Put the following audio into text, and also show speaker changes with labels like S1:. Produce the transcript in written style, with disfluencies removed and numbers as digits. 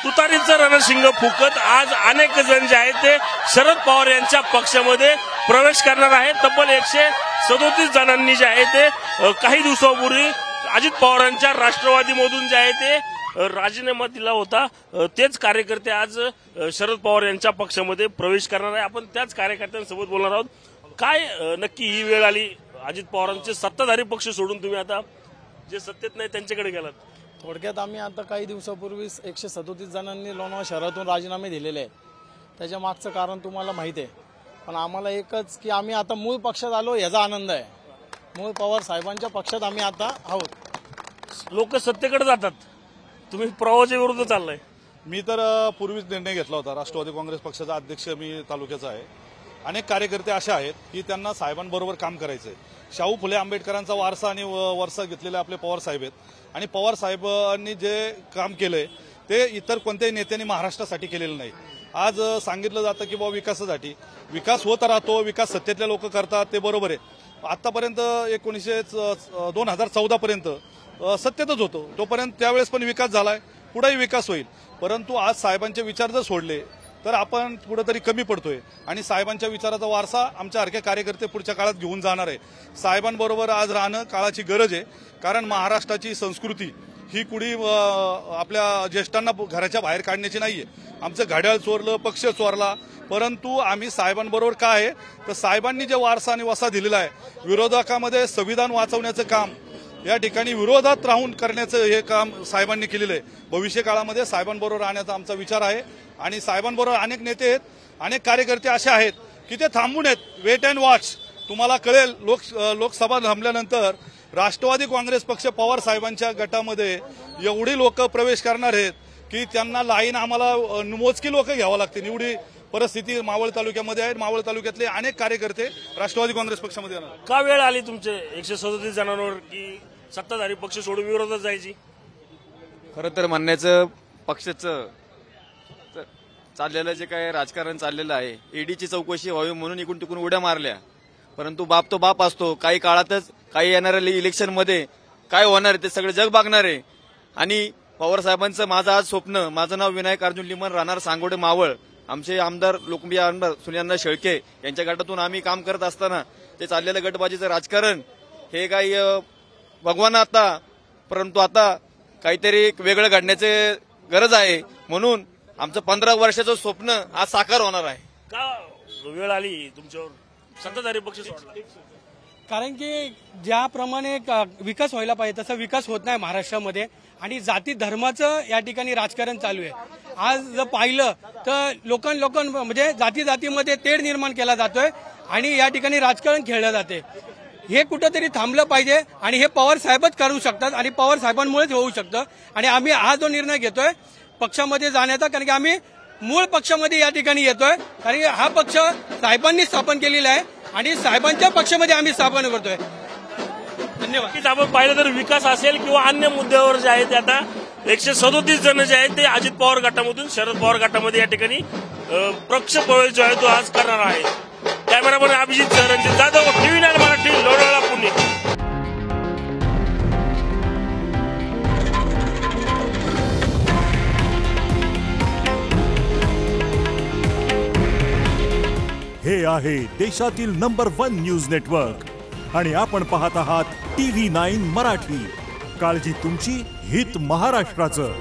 S1: तुतारीचं रणशिंग फुकत आज अनेक जण जे आहेत ते शरद पवार यांच्या पक्षामध्ये प्रवेश करणार आहेत। तब्बल 137 जणांनी जे आहे ते काही दिवसापूर्वी अजित पवारांच्या राष्ट्रवादीमधून जे आहे ते राजीनामा दिला होता। तेच कार्यकर्ते आज शरद पवार यांच्या पक्षामध्ये प्रवेश करणार आहे। आपण त्याच कार्यकर्त्यांसोबत बोलणार आहोत। काय नक्की ही वेळ आली अजित पवारांचे सत्ताधारी पक्ष सोडून तुम्ही आता जे सत्तेत नाही त्यांच्याकडे गेलात?
S2: थोडक्यात आम्ही आता काही दिवसापूर्वी 137 जणांनी लोणावळा शहरातून राजीनामे दिलेले आहे। त्याच्या मागचं कारण तुम्हाला माहिती आहे, पण आम्हाला एकच की आम्ही आता मूळ पक्षात आलो याचा आनंद आहे। मूळ पवार साहेबांच्या पक्षात आम्ही आता आहोत।
S1: लोक सत्तेकडे जातात, तुम्ही प्रवाहाच्या विरुद्ध चाललाय।
S3: मी तर पूर्वीच निर्णय घेतला होता। राष्ट्रवादी काँग्रेस पक्षाचा अध्यक्ष मी तालुक्याचा आहे। अनेक कार्यकर्ते असे आहेत की त्यांना साहेबांबरोबर काम करायचंय। शाहू फुले आंबेडकरांचा वारसा आणि वारसा घेतलेले आपले पवार साहेब आहेत आणि पवार साहेबांनी जे काम केलंय ते इतर कोणत्याही नेत्यांनी महाराष्ट्रासाठी केलेलं नाही। आज सांगितलं जातं की बाबा विकासासाठी विकास होत राहतो, विकास सत्तेतले लोक करतात, ते बरोबर आहे। आतापर्यंत 2014 पर्यंत सत्तेतच होतो, तोपर्यंत त्यावेळेस पण विकास झालाय, पुढेही विकास होईल। परंतु आज साहेबांचे विचार जर सोडले तर आपण कुठेतरी कमी पडतोय आणि साहेबांच्या विचाराचा वारसा आमच्यासारखे कार्यकर्ते पुढच्या काळात घेऊन जाणार आहे। साहेबांबरोबर आज राहणं काळाची गरज आहे, कारण महाराष्ट्राची संस्कृती ही कुणी आपल्या ज्येष्ठांना घराच्या बाहेर काढण्याची नाहीये। आमचं घड्याळ चोरलं, पक्ष चोरला, परंतु आम्ही साहेबांबरोबर काय आहे तर साहेबांनी जे वारसा आणि वसा दिलेला आहे, विरोधकामध्ये संविधान वाचवण्याचं काम या ठिकाणी विरोधात राहून करण्याचं हे काम साहेबांनी केलेलं आहे। भविष्य काळामध्ये साहेबांबरोबर राहण्याचा आमचा विचार आहे आणि साहेबांबरोबर अनेक नेते आहेत, अनेक कार्यकर्ते असे आहेत की ते थांबून आहेत, वेट अँड वॉच। तुम्हाला कळेल लोकसभा थांबल्यानंतर राष्ट्रवादी काँग्रेस पक्ष पवार साहेबांच्या गटामध्ये एवढी लोक प्रवेश करणार आहेत की त्यांना लाईन आम्हाला मोजकी लोक घ्यावं लागतील। एवढी परिस्थिती मावळ तालुक्यामध्ये आहे। मावळ तालुक्यातले अनेक कार्यकर्ते राष्ट्रवादी काँग्रेस पक्षामध्ये येणार।
S1: का वेळ आली तुमचे 137 जणांवर की सत्ताधारी पक्ष सोडून विरोधात जायची?
S4: खरं तर म्हणण्याचं पक्षाचं चाललेलं जे काय राजकारण चाललेलं आहे, ईडीची चौकशी व्हावी म्हणून इकडून तिकडून उड्या मारल्या, परंतु बाप तो बाप असतो। काही काळातच काही येणाऱ्या इलेक्शनमध्ये काय होणार ते सगळं जग बघणार आहे। आणि पवार साहेबांचं माझं आज स्वप्न, माझं नाव विनायक अर्जुन लिमन, राहणार सांगोडे मावळ। आमचे आमदार लोकप्रिय आमदार सुनील शेळके यांच्या गटातून आम्ही काम करत असताना ते चाललेलं गटबाजीचं राजकारण हे काही भगवान आता, परंतु आता काहीतरी एक वेगळं घडण्याची गरज आहे, म्हणून आमचं 15 वर्षाचं स्वप्न आज साकार होणार आहे।
S1: का वेळ आली तुमच्यावर सत्ताधारी पक्ष सोडला?
S5: कारण की ज्याप्रमाणे विकास व्हायला पाहिजे तसा विकास होत नाही महाराष्ट्रामध्ये आणि जाती धर्माचं या ठिकाणी राजकारण चालू आहे। आज जर पाहिलं तर लोकां म्हणजे जाती जातीमध्ये तेढ निर्माण केला जातोय आणि या ठिकाणी राजकारण खेळलं जाते। हे कुठंतरी थांबलं पाहिजे आणि हे पवार साहेबच करू शकतात आणि पवार साहेबांमुळेच होऊ शकतं। आणि आम्ही हा जो निर्णय घेतोय पक्षामध्ये जाण्याचा, कारण की आम्ही मूळ पक्षामध्ये या ठिकाणी येतोय, कारण की हा पक्ष साहेबांनी स्थापन केलेला आहे आणि साहेबांच्या पक्षामध्ये आम्ही स्थापन करतोय। धन्यवाद।
S1: आपण पाहिलं तर विकास असेल किंवा अन्य मुद्द्यावर जे आहे ते आता 137 जण जे आहेत ते अजित पवार गटामधून शरद पवार गटामध्ये या ठिकाणी पक्ष प्रवेश जो आहे तो आज करणार आहे। Cameraman Abhijit Ranjit Jadhav, TV9 Marathi, Lonavala, Pune.
S6: हे आहे देशातील नंबर 1 न्यूज नेटवर्क आणि आपण पाहत आहात TV9 मराठी। काळजी तुमची, हित महाराष्ट्राचं।